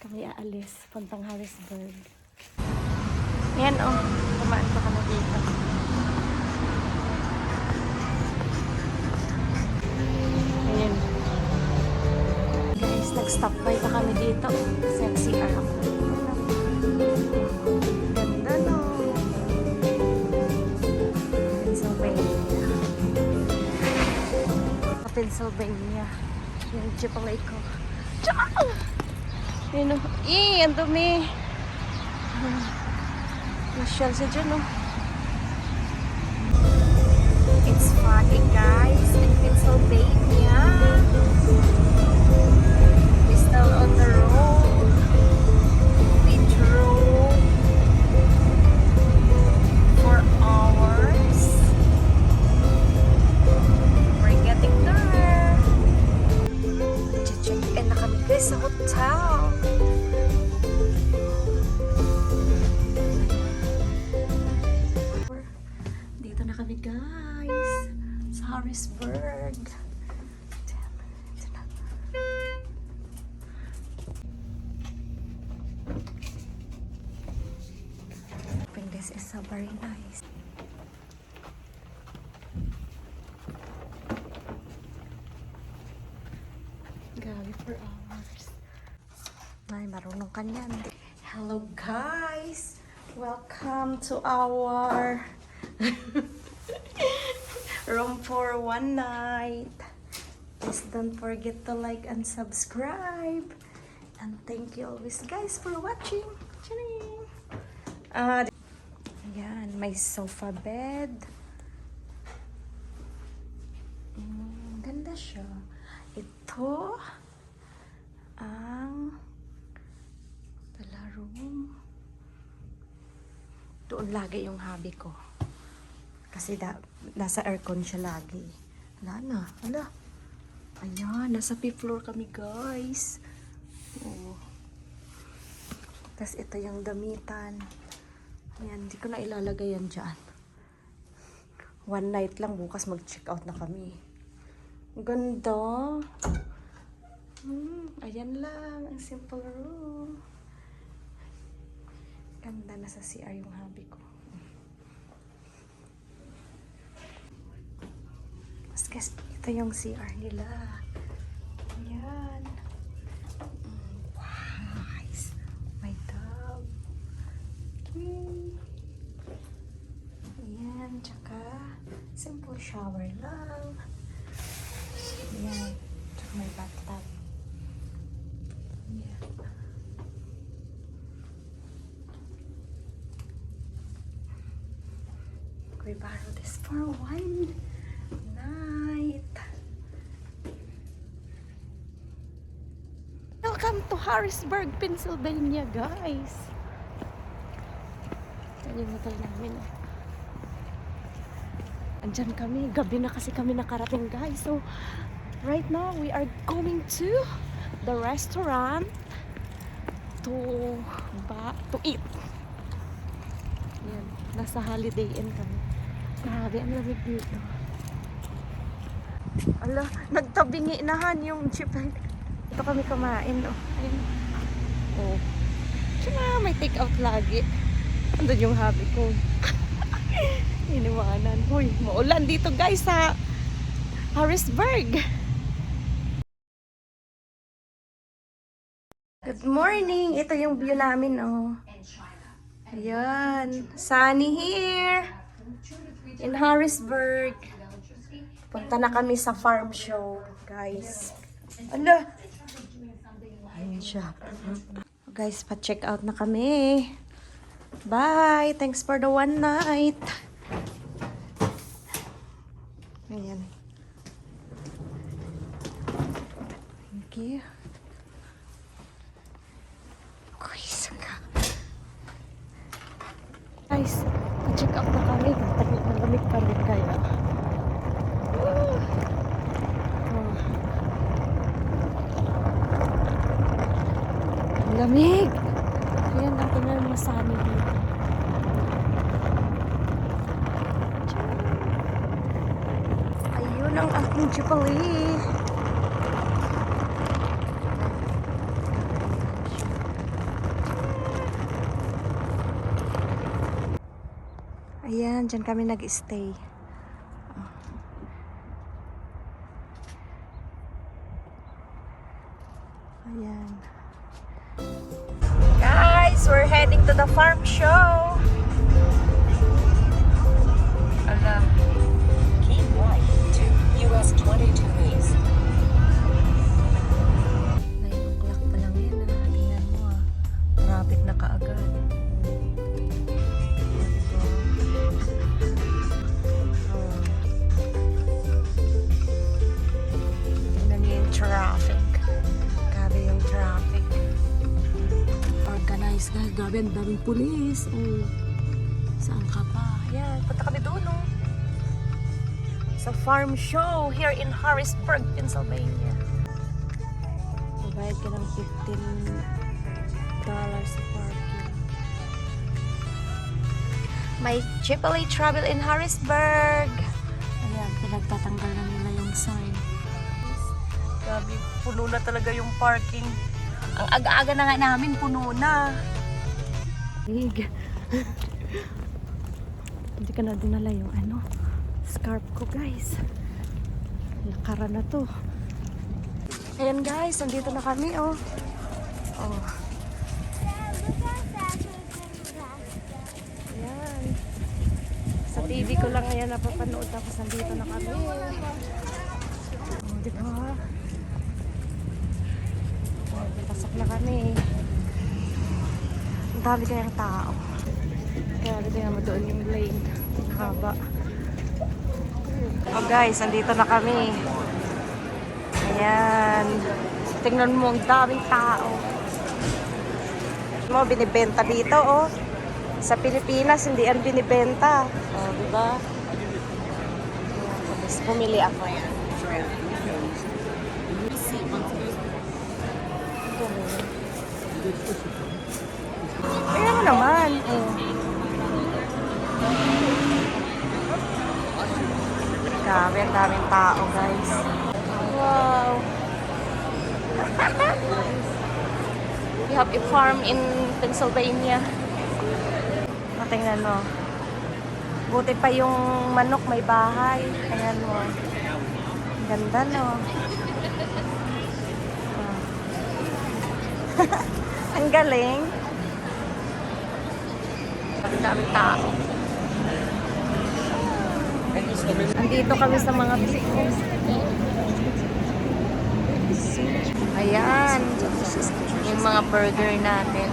kami aalis, puntang Harrisburg. Yan oh, kumaan pa kami dito. Ayan. Guys, nag-stop by pa kami dito. Sexy ako. Ganda no. Pennsylvania. Pennsylvania. Yung Chipotle ko. Ciao! Yun o. Ang dumi. Masyal siya dyan o. It's foggy guys in Pennsylvania. We're still on the road. We drove for hours. We're getting there. Check-in na kami guys sa hotel. Dito na kami guys sa Harrisburg. I think this is so very nice. Grabe for hours. Ay, marunong ka niyan. Hello guys! Welcome to our room for one night. Please don't forget to like and subscribe. And thank you always guys for watching. Ayan, may sofa bed. Ganda siya. Ito ang room. Doon lagi yung hobby ko. Kasi nasa aircon siya lagi. Wala na. Wala. Ayan, nasa 5th floor kami guys. Oo. Tapos ito yung damitan. Ayan, hindi ko na ilalagay yan dyan. One night lang, bukas mag-check out na kami. Ganda. Ayan lang, ang simple room. Ganda na sa CR yung hobby ko. Mas guys, ito yung CR nila. Ayan. Wow. My dog. Ayan, tsaka simple shower lang. Ayan, tsaka may bathtub. Ayan. We borrow this for one night. Welcome to Harrisburg, Pennsylvania, guys. Yan yung hotel namin. Andyan kami. Gabi na kasi kami nakarating, guys. So, right now, we are going to the restaurant to eat. Yan. Nasa Holiday Inn kami. Grabe, ang lamig dito. Ala, nagtabingi nahan yung chip. Ito kami kumain, oh. Ayun. Oh. Tsaka may take out lagi. Andun yung hobby ko. Iniwanan. Huy, maulan dito guys sa Harrisburg. Good morning. Ito yung view namin, oh. Ayan. Sunny here. In Harrisburg. Punta na kami sa farm show, guys. Ala! Ayan siya. Guys, pa-check out na kami. Bye! Thanks for the one night. Ayan. Thank you. Guys, pa-check out na kami. Nalamig pa rin kaya. Lamig! Ayan, natin na masami dito. Ayun ang aking Chipotle. Ayan, dyan kami nag-stay. Ayan. Guys, we're heading to the farm show. Ala. Keep right to US 22 East. 9 o'clock pa lang yan. Tingnan mo ah. Traffic na kaagad. Tingnan niyo yung traffic. Grabe yung traffic. Organized guys. Grabe, ang daming pulis. Oh. Saan ka pa? Ayan, punta kami doon oh. Sa farm show here in Harrisburg, Pennsylvania. Bayad ka ng $15 sa parking. May AAA Travel in Harrisburg. Ayan, pinagtatanggal na nila yung sign. Grabe, puno na talaga yung parking. Ang aga-aga na nga namin, puno na. Hindi ka na dinala yung ano, scarf ko guys. Nakara na to. Ayan guys, nandito na kami oh. Oh. Ayan. Sa TV ko lang ayan napapanood tapos nandito na kami. Oh, diba? Oh, pasok na kami. Ang dami kayang tao. Kaya tingnan mo doon yung lane. Haba. Oh guys, nandito na kami. Ayan. Tingnan mo, ang daming tao. Mo, binibenta dito, oh. Sa Pilipinas, hindi yan binibenta. Oh, diba? Tapos pumili ako. Ayan mo naman. Oh. Grabe, ang daming tao, guys. Wow. We have a farm in Pennsylvania. Tingnan mo. Buti pa yung manok may bahay. Ayan mo. Ganda no. Ang galing. Ang daming tao. Andito kami sa mga business. Ayan. Yung mga burger natin.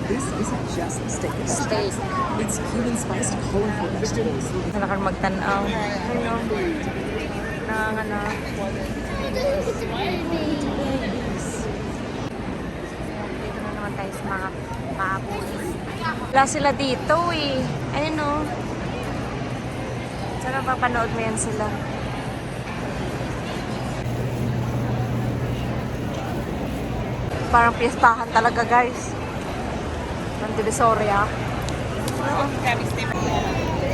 This isn't just steak. Steak. It's Cuban spiced colorful vegetables. Nalakan magtanaw. Ano? Nanganak. Dito na naman tayo sa mga baboy. Wala sila dito eh. Ayun o. Sana papanood mo yan sila. Parang piestahan talaga guys. Ng Divisoria.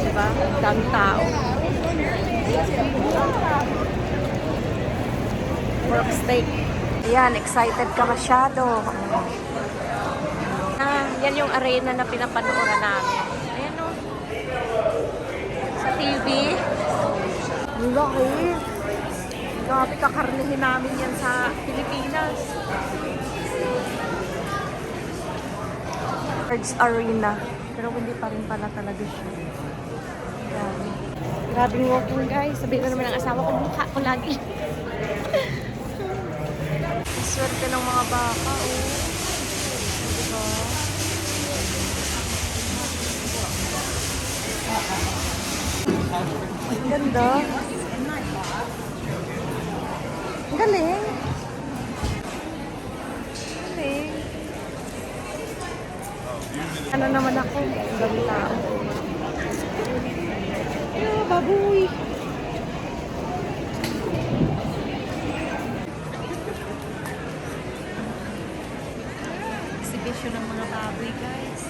Diba? Daming tao. Pork steak. Ayan, excited ka masyado. Yan yung arena na pinapanooran namin. Ayan o. Sa TV. Laki. Grabe, kakarnihin namin yan sa Pilipinas. Birds Arena. Pero hindi pa rin pala talaga siya. Grabe. Grabing walking guys. Sabihin ko naman ang asawa ko, mukha ko lagi. Swerte ng mga baka. Oh. Diba? Ang ganda. Ang galing. Galing. Ano naman ako? Ang dami tao. Baboy. Exhibition ng mga baboy, guys.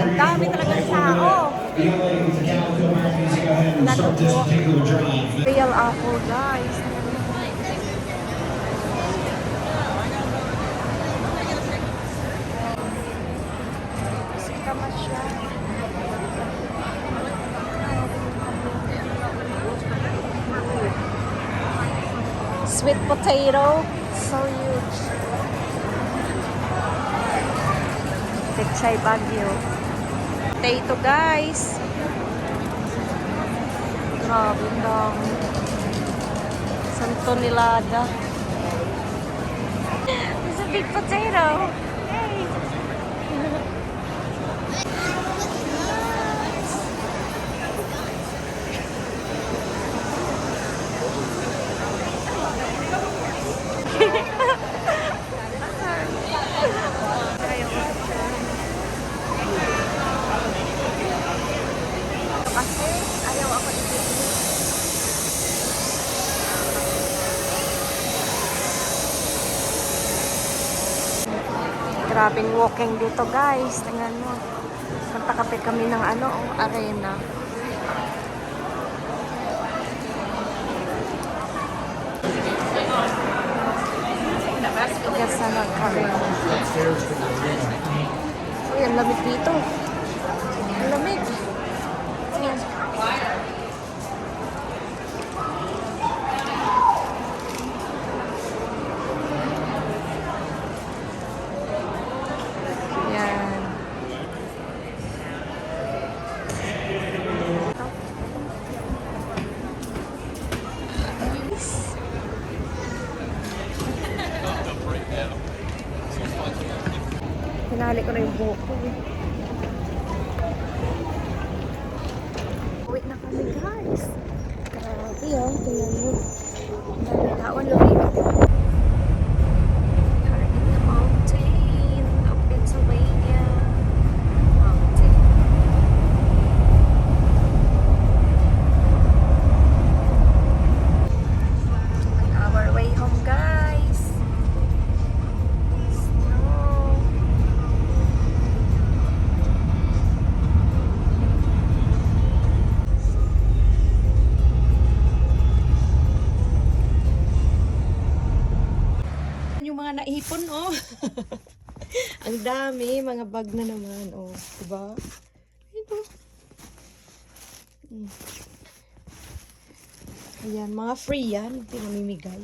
Ang dami talaga tao. Nag-walk. Real apple, guys. Sama siya. Sweet potato. So huge. Pechay Baguio. Potato, guys. Grabe, ang dami. Santo Nilada. It's a big potato. Hey. Kasi ayaw ako i-video. Grabing walking dito, guys. Tingnan mo. Punta kami ng arena. Yes, arena. Uy, ang lamig dito. Ang lamig. Ayan. Yan. Pinali ko na yung buhok ko. Uwi na kami, guys. Grabe, oh. Tingnan mo. Ang dami tao, lamig. We're in the mountain of Pennsylvania. Mountain. On our way home, guys. Snow. Yung mga naipon, oh. Ang dami, mga bag na naman, oh. Diba? Ito. Ayan, mga free yan. Hindi mamimigay.